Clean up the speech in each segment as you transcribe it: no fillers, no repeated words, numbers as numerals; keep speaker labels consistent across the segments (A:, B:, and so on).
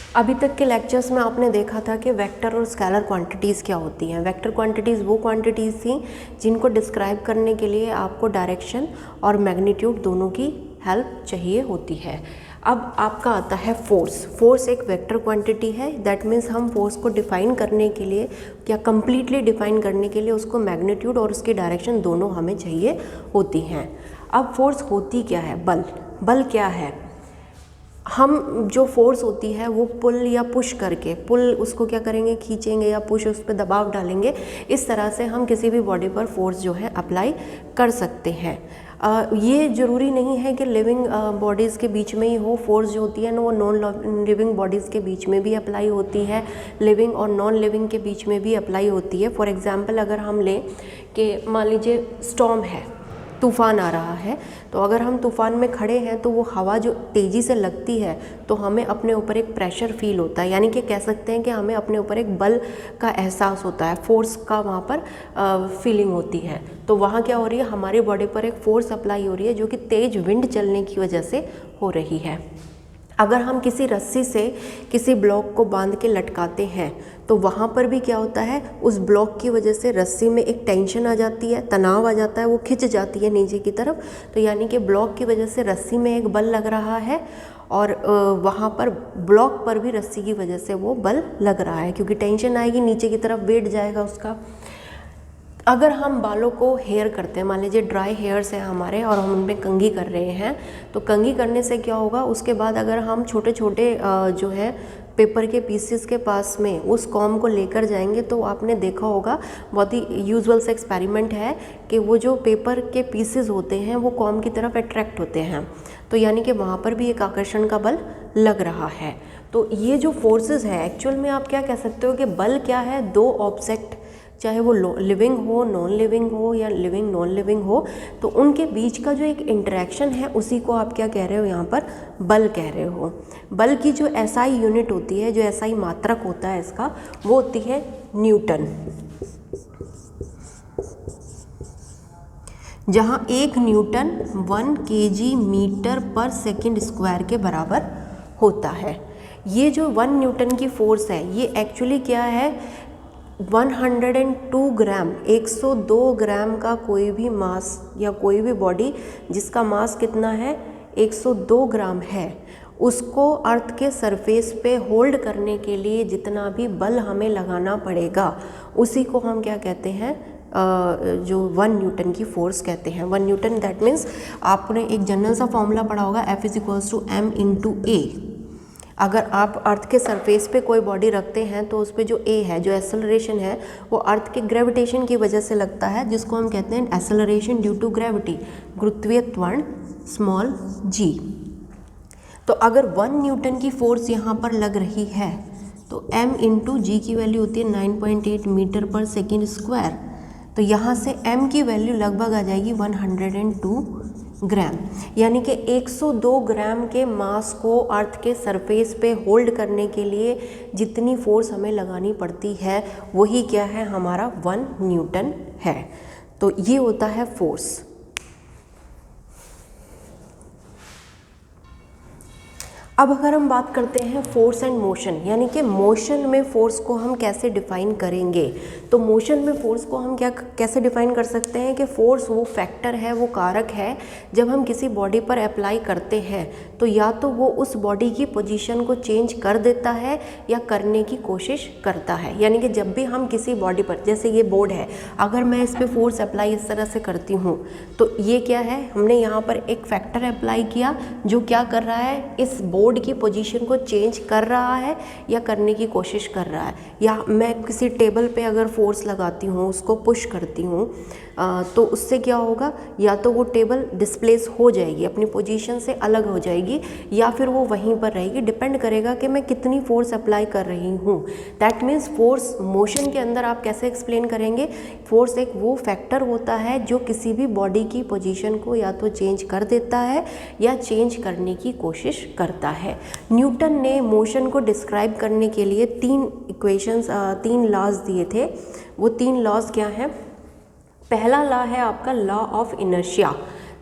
A: अभी तक के लेक्चर्स में आपने देखा था कि वेक्टर और स्केलर क्वांटिटीज़ क्या होती हैं। वेक्टर क्वांटिटीज़ वो क्वांटिटीज़ थी जिनको डिस्क्राइब करने के लिए आपको डायरेक्शन और मैग्नीट्यूड दोनों की हेल्प चाहिए होती है। अब आपका आता है फोर्स। फोर्स एक वेक्टर क्वांटिटी है, दैट मीन्स हम फोर्स को डिफ़ाइन करने के लिए या कम्प्लीटली डिफ़ाइन करने के लिए उसको मैग्नीट्यूड और उसकी डायरेक्शन दोनों हमें चाहिए होती हैं। अब फोर्स होती क्या है? बल। बल क्या है? हम जो फोर्स होती है वो पुल या पुश करके, पुल उसको क्या करेंगे, खींचेंगे, या पुश उस पर दबाव डालेंगे। इस तरह से हम किसी भी बॉडी पर फोर्स जो है अप्लाई कर सकते हैं। ये ज़रूरी नहीं है कि लिविंग बॉडीज़ के बीच में ही हो। फोर्स जो होती है ना वो नॉन लिविंग बॉडीज़ के बीच में भी अप्लाई होती है, लिविंग और नॉन लिविंग के बीच में भी अप्लाई होती है। फॉर एग्ज़ाम्पल अगर हम लें कि मान लीजिए स्टॉर्म है, तूफ़ान आ रहा है, तो अगर हम तूफ़ान में खड़े हैं तो वो हवा जो तेज़ी से लगती है तो हमें अपने ऊपर एक प्रेशर फील होता है, यानी कि कह सकते हैं कि हमें अपने ऊपर एक बल का एहसास होता है, फोर्स का वहाँ पर फीलिंग होती है। तो वहाँ क्या हो रही है, हमारी बॉडी पर एक फोर्स अप्लाई हो रही है जो कि तेज़ विंड चलने की वजह से हो रही है। अगर हम किसी रस्सी से किसी ब्लॉक को बांध के लटकाते हैं तो वहाँ पर भी क्या होता है, उस ब्लॉक की वजह से रस्सी में एक टेंशन आ जाती है, तनाव आ जाता है, वो खिंच जाती है नीचे की तरफ। तो यानी कि ब्लॉक की वजह से रस्सी में एक बल लग रहा है और वहाँ पर ब्लॉक पर भी रस्सी की वजह से वो बल लग रहा है, क्योंकि टेंशन आएगी, नीचे की तरफ वेट जाएगा उसका। अगर हम बालों को हेयर करते हैं, मान लीजिए ड्राई हेयर्स हैं हमारे और हम उनमें कंघी कर रहे हैं, तो कंघी करने से क्या होगा, उसके बाद अगर हम छोटे छोटे जो है पेपर के पीसेस के पास में उस कॉम को लेकर जाएंगे तो आपने देखा होगा, बहुत ही यूजुअल सा एक्सपेरिमेंट है कि वो जो पेपर के पीसेस होते हैं वो कॉम की तरफ अट्रैक्ट होते हैं। तो यानी कि वहाँ पर भी एक आकर्षण का बल लग रहा है। तो ये जो फोर्सेस है, एक्चुअल में आप क्या कह सकते हो कि बल क्या है, दो ऑब्जेक्ट, चाहे वो लिविंग हो, नॉन लिविंग हो या लिविंग नॉन लिविंग हो, तो उनके बीच का जो एक इंटरेक्शन है उसी को आप क्या कह रहे हो, यहाँ पर बल कह रहे हो। बल की जो एसआई यूनिट होती है, जो एसआई मात्रक होता है इसका, वो होती है न्यूटन, जहाँ 1 न्यूटन 1 केजी मीटर पर सेकंड स्क्वायर के बराबर होता है। ये जो 1 न्यूटन की फोर्स है ये एक्चुअली क्या है, 102 ग्राम, 102 ग्राम का कोई भी मास या कोई भी बॉडी जिसका मास कितना है, 102 ग्राम है, उसको अर्थ के सरफेस पे होल्ड करने के लिए जितना भी बल हमें लगाना पड़ेगा उसी को हम क्या कहते हैं, जो 1 न्यूटन की फोर्स कहते हैं। 1 न्यूटन दैट मीन्स आपने एक जनरल सा फॉर्मूला पढ़ा होगा, F=m/a। अगर आप अर्थ के सरफेस पे कोई बॉडी रखते हैं तो उस पर जो ए है, जो एक्सेलरेशन है, वो अर्थ के ग्रेविटेशन की वजह से लगता है, जिसको हम कहते हैं एक्सेलरेशन ड्यू टू ग्रेविटी, गुरुत्वीय त्वरण स्मॉल g। तो अगर 1 न्यूटन की फोर्स यहाँ पर लग रही है तो m/g की वैल्यू होती है 9.8 मीटर पर सेकेंड स्क्वायर। तो यहाँ से m की वैल्यू लगभग आ जाएगी 102 ग्राम, यानी कि 102 ग्राम के मास को अर्थ के सरफेस पे होल्ड करने के लिए जितनी फोर्स हमें लगानी पड़ती है वही क्या है, हमारा 1 न्यूटन है। तो ये होता है फोर्स। अब अगर हम बात करते हैं फोर्स एंड मोशन, यानी कि मोशन में फोर्स को हम कैसे डिफाइन करेंगे, तो मोशन में फोर्स को हम कैसे डिफाइन कर सकते हैं कि फोर्स वो फैक्टर है, वो कारक है, जब हम किसी बॉडी पर अप्लाई करते हैं तो या तो वो उस बॉडी की पोजीशन को चेंज कर देता है या करने की कोशिश करता है। यानी कि जब भी हम किसी बॉडी पर, जैसे ये बोर्ड है, अगर मैं इस पर फोर्स अप्लाई इस तरह से करती हूँ तो ये क्या है, हमने यहाँ पर एक फैक्टर अप्लाई किया जो क्या कर रहा है, इस बोर्ड की पोजीशन को चेंज कर रहा है या करने की कोशिश कर रहा है। या मैं किसी टेबल पे अगर फोर्स लगाती हूँ, उसको पुश करती हूँ, तो उससे क्या होगा, या तो वो टेबल डिस्प्लेस हो जाएगी, अपनी पोजीशन से अलग हो जाएगी, या फिर वो वहीं पर रहेगी। डिपेंड करेगा कि मैं कितनी फोर्स अप्लाई कर रही हूँ। दैट मीन्स फोर्स मोशन के अंदर आप कैसे एक्सप्लेन करेंगे, फोर्स एक वो फैक्टर होता है जो किसी भी बॉडी की पोजीशन को या तो चेंज कर देता है या चेंज करने की कोशिश करता है। न्यूटन ने मोशन को डिस्क्राइब करने के लिए 3 इक्वेशंस, 3 लॉज दिए थे। वो 3 लॉज क्या हैं, पहला लॉ है आपका लॉ ऑफ इनर्शिया,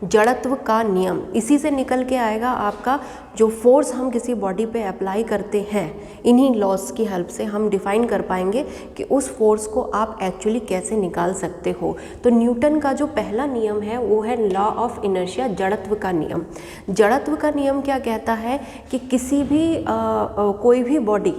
A: जड़त्व का नियम, इसी से निकल के आएगा आपका जो फोर्स हम किसी बॉडी पे अप्लाई करते हैं, इन्हीं लॉस की हेल्प से हम डिफाइन कर पाएंगे कि उस फोर्स को आप एक्चुअली कैसे निकाल सकते हो। तो न्यूटन का जो पहला नियम है वो है लॉ ऑफ इनर्शिया, जड़त्व का नियम। जड़त्व का नियम क्या कहता है कि किसी भी कोई भी बॉडी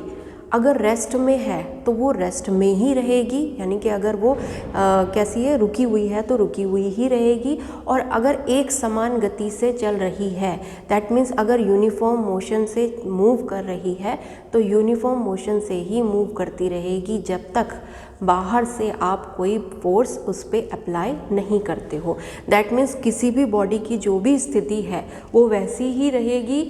A: अगर रेस्ट में है तो वो रेस्ट में ही रहेगी, यानी कि अगर वो कैसी है, रुकी हुई है तो रुकी हुई ही रहेगी। और अगर एक समान गति से चल रही है, दैट मीन्स अगर यूनिफॉर्म मोशन से मूव कर रही है तो यूनिफॉर्म मोशन से ही मूव करती रहेगी जब तक बाहर से आप कोई फोर्स उस पर अप्लाई नहीं करते हो। दैट मीन्स किसी भी बॉडी की जो भी स्थिति है वो वैसी ही रहेगी,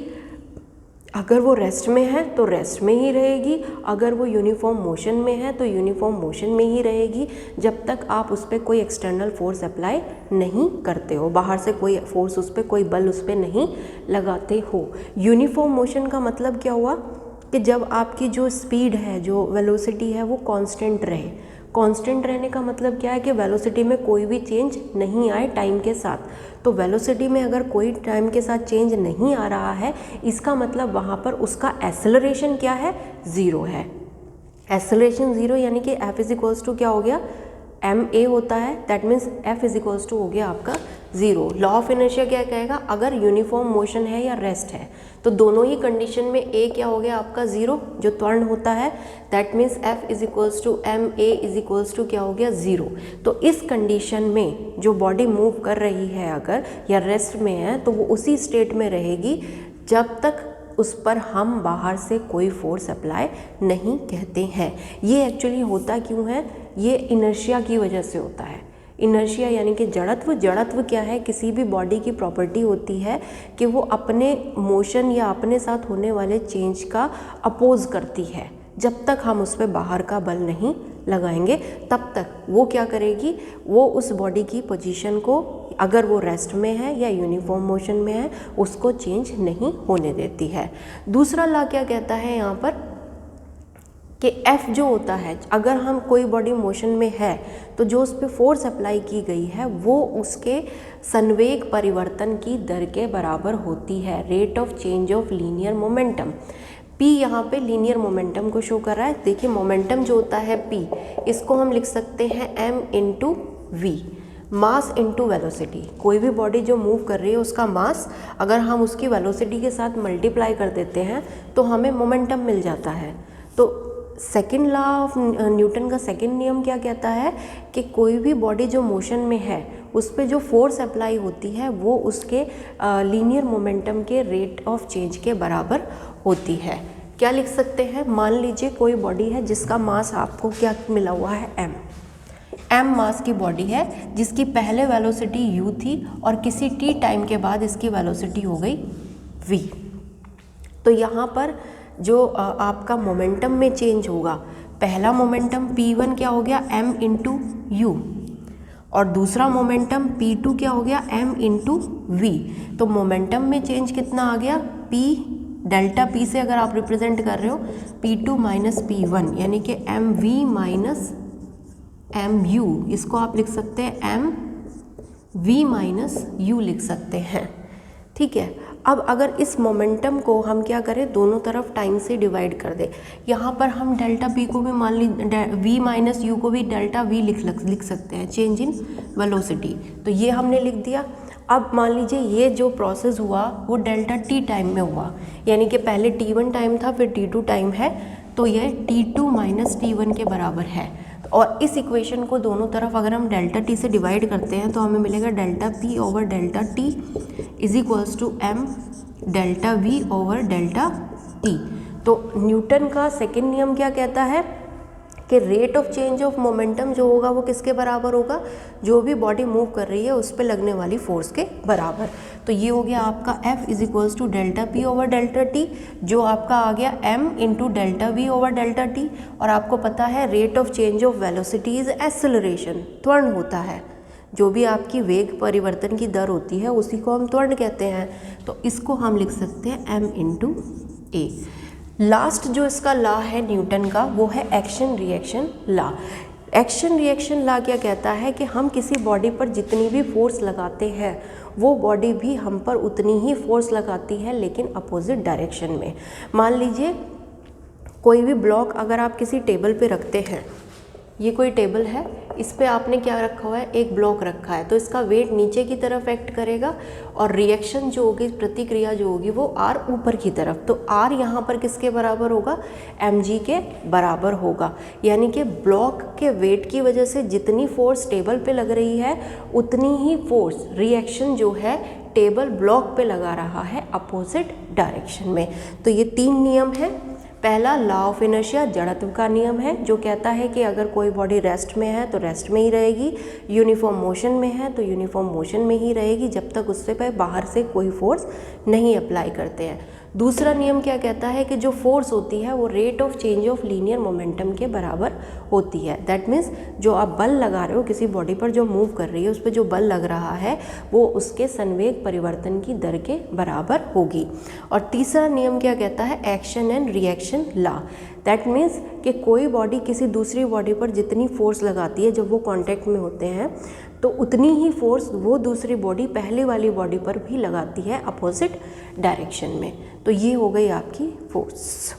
A: अगर वो रेस्ट में है तो रेस्ट में ही रहेगी, अगर वो यूनिफॉर्म मोशन में है तो यूनिफॉर्म मोशन में ही रहेगी, जब तक आप उस पर कोई एक्सटर्नल फोर्स अप्लाई नहीं करते हो, बाहर से कोई फोर्स उस पर, कोई बल उस पर नहीं लगाते हो। यूनिफॉर्म मोशन का मतलब क्या हुआ कि जब आपकी जो स्पीड है, जो वेलोसिटी है, वो कांस्टेंट रहे। कांस्टेंट रहने का मतलब क्या है कि वेलोसिटी में कोई भी चेंज नहीं आए टाइम के साथ। तो वेलोसिटी में अगर कोई टाइम के साथ चेंज नहीं आ रहा है, इसका मतलब वहाँ पर उसका एक्सेलरेशन क्या है, ज़ीरो है। एक्सेलरेशन ज़ीरो यानी कि F इज इक्वल्स टू क्या हो गया, ma होता है, that means F is equals to हो गया आपका ज़ीरो। लॉ ऑफ इनर्शिया क्या कहेगा, अगर यूनिफॉर्म मोशन है या रेस्ट है तो दोनों ही कंडीशन में a क्या हो गया आपका ज़ीरो, जो त्वरण होता है, that means F is equals to ma is equals to क्या हो गया, ज़ीरो। तो इस कंडीशन में जो बॉडी मूव कर रही है अगर, या रेस्ट में है, तो वो उसी स्टेट में रहेगी जब तक उस पर हम बाहर से कोई फोर्स अप्लाई नहीं कहते हैं। ये एक्चुअली होता क्यों है, ये इनर्शिया की वजह से होता है। इनर्शिया यानी कि जड़त्व। जड़त्व क्या है, किसी भी बॉडी की प्रॉपर्टी होती है कि वो अपने मोशन या अपने साथ होने वाले चेंज का अपोज करती है। जब तक हम उस पर बाहर का बल नहीं लगाएंगे तब तक वो क्या करेगी, वो उस बॉडी की पोजीशन को, अगर वो रेस्ट में है या यूनिफॉर्म मोशन में है, उसको चेंज नहीं होने देती है। दूसरा लॉ क्या कहता है यहाँ पर कि F जो होता है, अगर हम कोई बॉडी मोशन में है तो जो उस पर फोर्स अप्लाई की गई है वो उसके संवेग परिवर्तन की दर के बराबर होती है, rate of change of linear momentum. P यहाँ पे लीनियर मोमेंटम को शो कर रहा है। देखिए मोमेंटम जो होता है P, इसको हम लिख सकते हैं m into V, mass into velocity. कोई भी बॉडी जो मूव कर रही है उसका मास अगर हम उसकी वेलोसिटी के साथ मल्टीप्लाई कर देते हैं तो हमें मोमेंटम मिल जाता है। तो सेकेंड लॉ ऑफ न्यूटन का सेकेंड नियम क्या कहता है कि कोई भी बॉडी जो मोशन में है उस पर जो फोर्स अप्लाई होती है वो उसके लीनियर मोमेंटम के रेट ऑफ चेंज के बराबर होती है। क्या लिख सकते हैं, मान लीजिए कोई बॉडी है जिसका मास आपको क्या मिला हुआ है, m मास की बॉडी है जिसकी पहले वेलोसिटी u थी और किसी t टाइम के बाद इसकी वेलोसिटी हो गई v। तो यहाँ पर जो आपका मोमेंटम में चेंज होगा, पहला मोमेंटम p1 क्या हो गया, m इंटू यू, और दूसरा मोमेंटम p2 क्या हो गया, m इंटू वी। तो मोमेंटम में चेंज कितना आ गया, p, डेल्टा p से अगर आप रिप्रेजेंट कर रहे हो p2 माइनस p1 यानी कि mv माइनस mu, इसको आप लिख सकते हैं mv माइनस u लिख सकते हैं। ठीक है, अब अगर इस मोमेंटम को हम क्या करें, दोनों तरफ टाइम से डिवाइड कर दें। यहाँ पर हम डेल्टा p को भी मान ली v माइनस यू को भी डेल्टा v लिख सकते हैं, चेंज इन वेलोसिटी। तो ये हमने लिख दिया। अब मान लीजिए ये जो प्रोसेस हुआ वो डेल्टा t टाइम में हुआ, यानी कि पहले t1 टाइम था फिर t2 टाइम है, तो ये t2 माइनस t1 के बराबर है। और इस इक्वेशन को दोनों तरफ अगर हम डेल्टा t से डिवाइड करते हैं तो हमें मिलेगा delta p over delta t is equals to m delta v over delta t। तो न्यूटन का सेकेंड नियम क्या कहता है कि rate of change of momentum जो होगा वो किसके बराबर होगा, जो भी बॉडी मूव कर रही है उस पर लगने वाली फोर्स के बराबर। तो ये हो गया आपका F is equals to delta p over delta t, जो आपका आ गया m into delta v over delta t। और आपको पता है rate of change of velocity is acceleration, त्वरण होता है। जो भी आपकी वेग परिवर्तन की दर होती है उसी को हम त्वरण कहते हैं। तो इसको हम लिख सकते हैं m इंटू a। लास्ट जो इसका लॉ है न्यूटन का वो है action reaction law. Action reaction law क्या कहता है कि हम किसी बॉडी पर जितनी भी फोर्स लगाते हैं वो बॉडी भी हम पर उतनी ही फोर्स लगाती है लेकिन अपोजिट डायरेक्शन में। मान लीजिए कोई भी ब्लॉक अगर आप किसी टेबल पे रखते हैं, ये कोई टेबल है, इस पे आपने क्या रखा हुआ है, एक ब्लॉक रखा है, तो इसका वेट नीचे की तरफ एक्ट करेगा और रिएक्शन जो होगी, प्रतिक्रिया जो होगी वो आर ऊपर की तरफ। तो आर यहाँ पर किसके बराबर होगा, mg के बराबर होगा। यानी कि ब्लॉक के वेट की वजह से जितनी फोर्स टेबल पे लग रही है उतनी ही फोर्स रिएक्शन जो है टेबल ब्लॉक पे लगा रहा है अपोजिट डायरेक्शन में। तो ये 3 नियम है। पहला लॉ ऑफ इनर्शिया, जड़त्व का नियम है, जो कहता है कि अगर कोई बॉडी रेस्ट में है तो रेस्ट में ही रहेगी, यूनिफॉर्म मोशन में है तो यूनिफॉर्म मोशन में ही रहेगी जब तक उससे पे बाहर से कोई फोर्स नहीं अप्लाई करते हैं। दूसरा नियम क्या कहता है कि जो फोर्स होती है वो rate of change of linear momentum के बराबर होती है। दैट मीन्स जो आप बल लगा रहे हो किसी बॉडी पर, जो मूव कर रही है उस पर जो बल लग रहा है वो उसके संवेग परिवर्तन की दर के बराबर होगी। और तीसरा नियम क्या कहता है, action and reaction law. That means कि कोई बॉडी किसी दूसरी बॉडी पर जितनी फोर्स लगाती है जब वो कांटेक्ट में होते हैं तो उतनी ही फोर्स वो दूसरी बॉडी पहले वाली बॉडी पर भी लगाती है अपोजिट डायरेक्शन में। तो ये हो गई आपकी फोर्स।